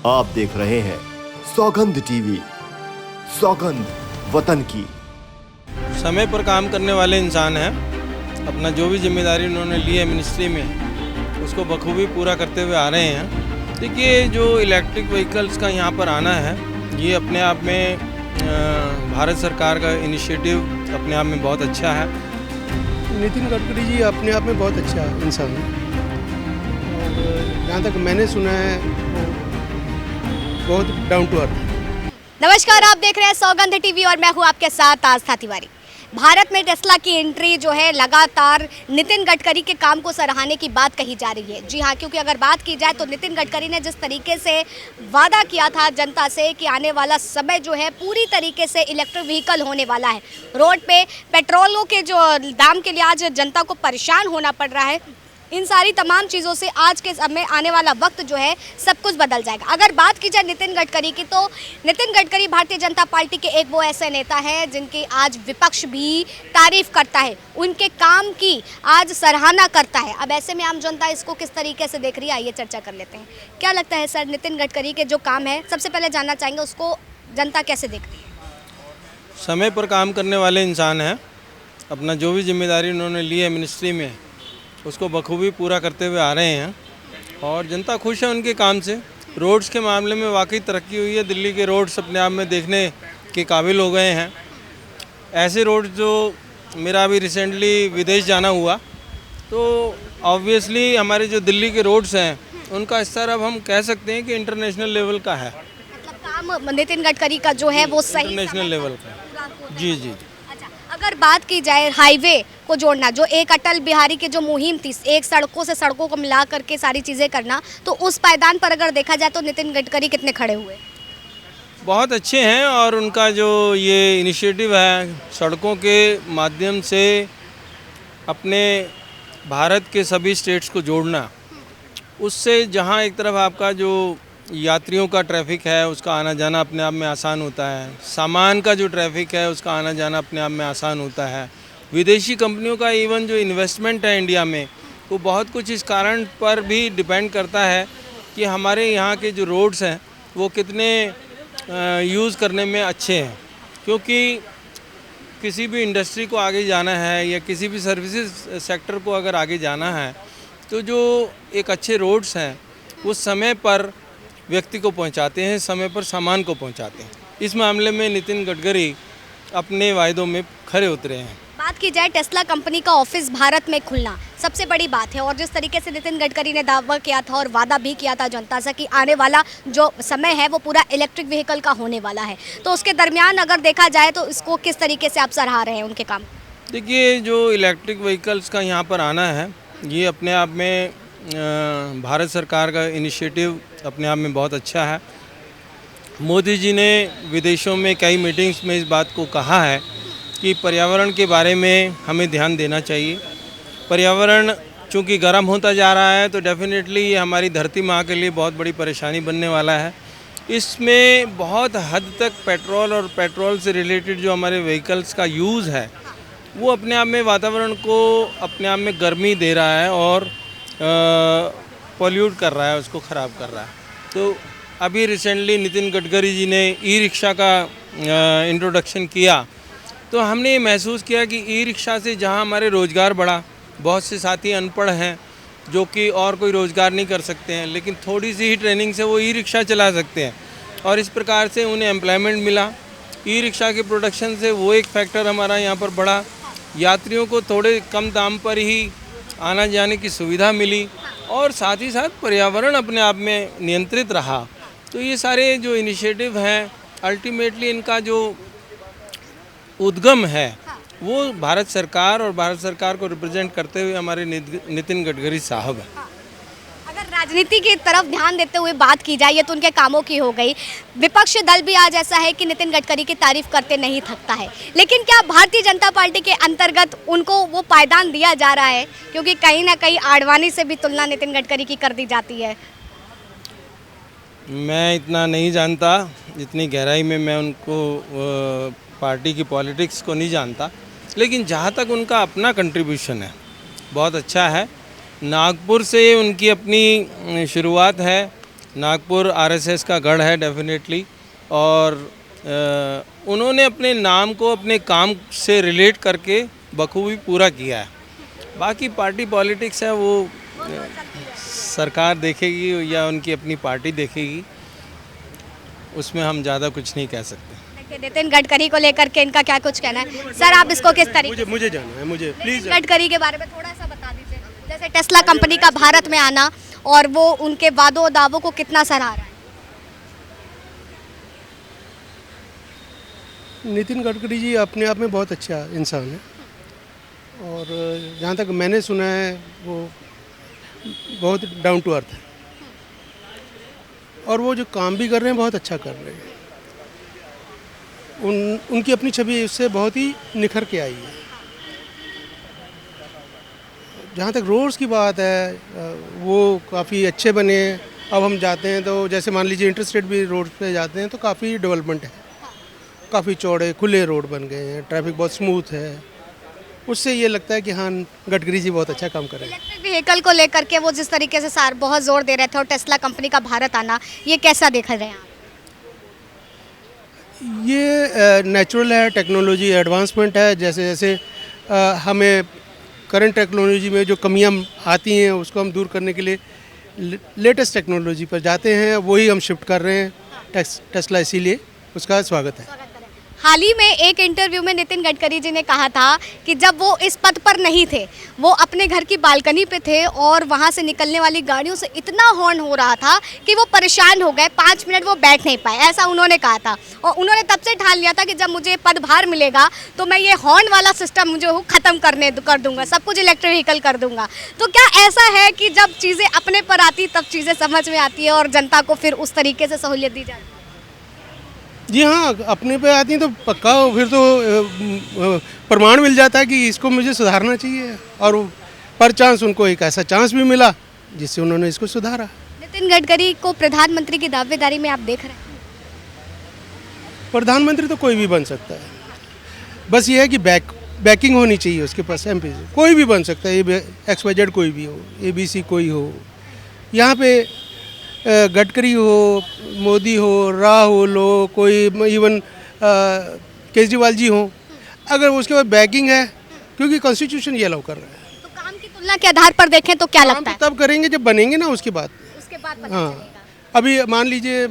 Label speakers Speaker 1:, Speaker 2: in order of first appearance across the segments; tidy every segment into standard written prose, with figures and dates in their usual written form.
Speaker 1: आप देख रहे हैं सौगंध टीवी, सौगंध वतन की।
Speaker 2: समय पर काम करने वाले इंसान हैं। अपना जो भी जिम्मेदारी उन्होंने ली है मिनिस्ट्री में, उसको बखूबी पूरा करते हुए आ रहे हैं। देखिए, जो इलेक्ट्रिक व्हीकल्स का यहाँ पर आना है, ये अपने आप में भारत सरकार का इनिशिएटिव अपने आप में बहुत अच्छा है।
Speaker 3: नितिन गडकरी जी अपने आप में बहुत अच्छा इंसान है और जहाँ तक मैंने सुना है वो बहुत डाउन टू अर्थ।
Speaker 4: नमस्कार, आप देख रहे हैं सौगंध टीवी और मैं हूँ आपके साथ आस्था तिवारी। भारत में टेस्ला की एंट्री जो है, लगातार नितिन गडकरी के काम को सराहने की बात कही जा रही है। जी हाँ, क्योंकि अगर बात की जाए तो नितिन गडकरी ने जिस तरीके से वादा किया था जनता से कि आने वाला समय जो है पूरी तरीके से इलेक्ट्रिक व्हीकल होने वाला है। रोड पे पेट्रोलों के जो दाम के लिए आज जनता को परेशान होना पड़ रहा है, इन सारी तमाम चीज़ों से आज के समय आने वाला वक्त जो है सब कुछ बदल जाएगा। अगर बात की जाए नितिन गडकरी की, तो नितिन गडकरी भारतीय जनता पार्टी के एक वो ऐसे नेता हैं जिनकी आज विपक्ष भी तारीफ करता है, उनके काम की आज सराहना करता है। अब ऐसे में आम जनता इसको किस तरीके से देख रही है, आइए चर्चा कर लेते हैं। क्या लगता है सर, नितिन गडकरी के जो काम है, सबसे पहले जानना चाहेंगे उसको जनता कैसे देख रही है?
Speaker 2: समय पर काम करने वाले इंसान हैं। अपना जो भी जिम्मेदारी उन्होंने ली है मिनिस्ट्री में, उसको बखूबी पूरा करते हुए आ रहे हैं और जनता खुश है उनके काम से। रोड्स के मामले में वाकई तरक्की हुई है। दिल्ली के रोड्स अपने आप में देखने के काबिल हो गए हैं। ऐसे रोड जो मेरा अभी रिसेंटली विदेश जाना हुआ, तो ऑब्वियसली हमारे जो दिल्ली के रोड्स हैं उनका स्तर अब हम कह सकते हैं कि इंटरनेशनल लेवल का है।
Speaker 4: मतलब काम नितिन गडकरी का जो है वो सही
Speaker 2: इंटरनेशनल लेवल का। जी जी।
Speaker 4: अगर बात की जाए हाईवे को जोड़ना, जो एक अटल बिहारी की जो मुहिम थी, एक सड़कों से सड़कों को मिला करके सारी चीज़ें करना, तो उस पायदान पर अगर देखा जाए तो नितिन गडकरी कितने खड़े हुए?
Speaker 2: बहुत अच्छे हैं और उनका जो ये इनिशिएटिव है सड़कों के माध्यम से अपने भारत के सभी स्टेट्स को जोड़ना, उससे जहाँ एक तरफ आपका जो यात्रियों का ट्रैफिक है उसका आना जाना अपने आप में आसान होता है, सामान का जो ट्रैफिक है उसका आना जाना अपने आप में आसान होता है, विदेशी कंपनियों का इवन जो इन्वेस्टमेंट है इंडिया में, वो बहुत कुछ इस कारण पर भी डिपेंड करता है कि हमारे यहाँ के जो रोड्स हैं वो कितने यूज़ करने में अच्छे हैं। क्योंकि किसी भी इंडस्ट्री को आगे जाना है या किसी भी सर्विसेज सेक्टर को अगर आगे जाना है, तो जो एक अच्छे रोड्स हैं वो समय पर व्यक्ति को पहुंचाते हैं, समय पर सामान को पहुंचाते हैं। इस मामले में नितिन गडकरी अपने वायदों में खरे उतरे हैं।
Speaker 4: बात की जाए टेस्ला कंपनी का ऑफिस भारत में खुलना सबसे बड़ी बात है, और जिस तरीके से नितिन गडकरी ने दावा किया था और वादा भी किया था जनता से कि आने वाला जो समय है वो पूरा इलेक्ट्रिक व्हीकल का होने वाला है, तो उसके दरमियान अगर देखा जाए तो इसको किस तरीके से आप सराह रहे हैं उनके काम?
Speaker 2: देखिए, जो इलेक्ट्रिक व्हीकल्स का यहाँ पर आना है, ये अपने आप में भारत सरकार का इनिशिएटिव अपने आप में बहुत अच्छा है। मोदी जी ने विदेशों में कई मीटिंग्स में इस बात को कहा है कि पर्यावरण के बारे में हमें ध्यान देना चाहिए। पर्यावरण चूँकि गर्म होता जा रहा है, तो डेफिनेटली ये हमारी धरती माँ के लिए बहुत बड़ी परेशानी बनने वाला है। इसमें बहुत हद तक पेट्रोल और पेट्रोल से रिलेटेड जो हमारे व्हीकल्स का यूज़ है वो अपने आप में वातावरण को अपने आप में गर्मी दे रहा है और पॉल्यूट कर रहा है, उसको ख़राब कर रहा है। तो अभी रिसेंटली नितिन गडकरी जी ने ई रिक्शा का इंट्रोडक्शन किया, तो हमने ये महसूस किया कि ई रिक्शा से जहाँ हमारे रोज़गार बढ़ा, बहुत से साथी अनपढ़ हैं जो कि और कोई रोज़गार नहीं कर सकते हैं, लेकिन थोड़ी सी ही ट्रेनिंग से वो ई रिक्शा चला सकते हैं और इस प्रकार से उन्हें एम्प्लॉयमेंट मिला। ई रिक्शा के प्रोडक्शन से वो एक फैक्टर हमारा यहाँ पर बढ़ा, यात्रियों को थोड़े कम दाम पर ही आना जाने की सुविधा मिली और साथ ही साथ पर्यावरण अपने आप में नियंत्रित रहा। तो ये सारे जो इनिशिएटिव हैं, अल्टीमेटली इनका जो उद्गम है वो भारत सरकार और भारत सरकार को रिप्रेजेंट करते हुए हमारे नितिन गडकरी साहब हैं।
Speaker 4: अगर राजनीति की तरफ ध्यान देते हुए बात की जाए, ये तो उनके कामों की हो गई। विपक्षी दल भी आज ऐसा है कि नितिन गडकरी की तारीफ करते नहीं थकता है, लेकिन क्या भारतीय जनता पार्टी के अंतर्गत उनको वो पायदान दिया जा रहा है? क्योंकि कहीं ना कहीं आडवाणी से भी तुलना नितिन गडकरी की कर दी जाती है।
Speaker 2: मैं इतना नहीं जानता, इतनी गहराई में मैं उनको पार्टी की पॉलिटिक्स को नहीं जानता, लेकिन जहाँ तक उनका अपना कंट्रीब्यूशन है बहुत अच्छा है। नागपुर से उनकी अपनी शुरुआत है, नागपुर आरएसएस का गढ़ है डेफिनेटली, और उन्होंने अपने नाम को अपने काम से रिलेट करके बखूबी पूरा किया है। बाकी पार्टी पॉलिटिक्स है, वो सरकार देखेगी या उनकी अपनी पार्टी देखेगी, उसमें हम ज़्यादा कुछ नहीं कह सकते।
Speaker 4: देखिए, नितिन गडकरी को लेकर के इनका क्या कुछ कहना है? सर, आप इसको किस तरीके
Speaker 3: मुझे जाना है, मुझे प्लीज
Speaker 4: गडकरी के बारे में थोड़ा सा बता दीजिए। जैसे टेस्ला कंपनी का भारत में आना और वो उनके वादों और दावों को कितना सराहा रहा है?
Speaker 3: नितिन गडकरी जी अपने आप में बहुत अच्छा इंसान है, और जहाँ तक मैंने सुना है वो बहुत डाउन टू अर्थ है, और वो जो काम भी कर रहे हैं बहुत अच्छा कर रहे हैं। उनकी अपनी छवि उससे बहुत ही निखर के आई है। जहाँ तक रोड्स की बात है, वो काफ़ी अच्छे बने हैं। अब हम जाते हैं तो जैसे मान लीजिए इंटरस्टेट भी रोड पे जाते हैं तो काफ़ी डेवलपमेंट है, काफ़ी चौड़े खुले रोड बन गए हैं, ट्रैफिक बहुत स्मूथ है। उससे ये लगता है कि हाँ, गडकरी जी बहुत अच्छा काम कर रहे हैं।
Speaker 4: इलेक्ट्रिक व्हीकल को लेकर के वो जिस तरीके से बहुत जोर दे रहे थे और टेस्ला कंपनी का भारत आना, ये कैसा देख रहे हैं आप?
Speaker 3: ये नेचुरल है, टेक्नोलॉजी एडवांसमेंट है। जैसे जैसे हमें करंट टेक्नोलॉजी में जो कमियां आती हैं उसको हम दूर करने के लिए लेटेस्ट टेक्नोलॉजी पर जाते हैं, वही हम शिफ्ट कर रहे हैं टेस्ला, इसीलिए उसका स्वागत है।
Speaker 4: हाल ही में एक इंटरव्यू में नितिन गडकरी जी ने कहा था कि जब वो इस पद पर नहीं थे, वो अपने घर की बालकनी पे थे और वहाँ से निकलने वाली गाड़ियों से इतना हॉर्न हो रहा था कि वो परेशान हो गए, 5 मिनट वो बैठ नहीं पाए, ऐसा उन्होंने कहा था। और उन्होंने तब से ठान लिया था कि जब मुझे पदभार मिलेगा तो मैं ये हॉर्न वाला सिस्टम जो हूँ ख़त्म कर दूंगा, सब कुछ इलेक्ट्रिक व्हीकल कर दूंगा। तो क्या ऐसा है कि जब चीज़ें अपने पर आती तब चीज़ें समझ में आती है और जनता को फिर उस तरीके से सहूलियत दी जाती है?
Speaker 3: जी हाँ, अपने पे आती हैं तो पक्का फिर तो प्रमाण मिल जाता है कि इसको मुझे सुधारना चाहिए, और पर चांस उनको एक ऐसा चांस भी मिला जिससे उन्होंने इसको सुधारा।
Speaker 4: नितिन गडकरी को प्रधानमंत्री की दावेदारी में आप देख रहे हैं?
Speaker 3: प्रधानमंत्री तो कोई भी बन सकता है, बस ये है कि बैकिंग होनी चाहिए उसके पास। एमपी कोई भी बन सकता है, ये XYZ कोई भी हो, ABC कोई हो, यहाँ पे गडकरी हो, मोदी हो, राहुल हो, कोई इवन केजरीवाल जी हो, अगर उसके बाद बैकिंग है, क्योंकि कॉन्स्टिट्यूशन ये अलाउ कर रहा है।
Speaker 4: तो काम की तुलना के आधार पर देखें तो क्या लगता है?
Speaker 3: तब करेंगे जब बनेंगे ना, उसके बाद।
Speaker 4: उसके बाद पता
Speaker 3: हाँ,
Speaker 4: चलेगा।
Speaker 3: अभी मान लीजिए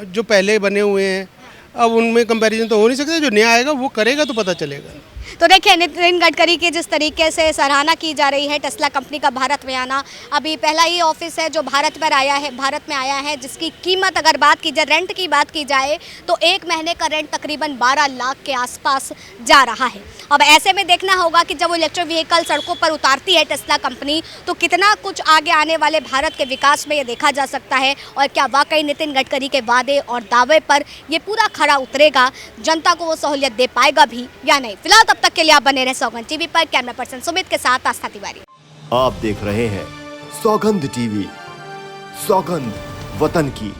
Speaker 3: जो पहले बने हुए हैं, अब उनमें कंपैरिजन तो हो नहीं सकता। जो नया आएगा वो करेगा तो पता चलेगा।
Speaker 4: तो देखिए, नितिन गडकरी की जिस तरीके से सराहना की जा रही है टेस्ला कंपनी का भारत में आना, अभी पहला ही ऑफिस है जो भारत में आया है, जिसकी कीमत अगर बात की जाए, रेंट की बात की जाए तो 1 महीने का रेंट तकरीबन 12 लाख के आसपास जा रहा है। अब ऐसे में देखना होगा कि जब वो इलेक्ट्रिक व्हीकल सड़कों पर उतारती है टेस्ला कंपनी, तो कितना कुछ आगे आने वाले भारत के विकास में ये देखा जा सकता है, और क्या वाकई नितिन गडकरी के वादे और दावे पर ये पूरा खरा उतरेगा, जनता को वो सहूलियत दे पाएगा भी या नहीं। फिलहाल तब तक के लिए आप बने रहे सौगंध टीवी पर। कैमरा पर्सन सुमित के साथ आस्था तिवारी।
Speaker 1: आप देख रहे हैं सौगंध टीवी, सौगंध वतन की।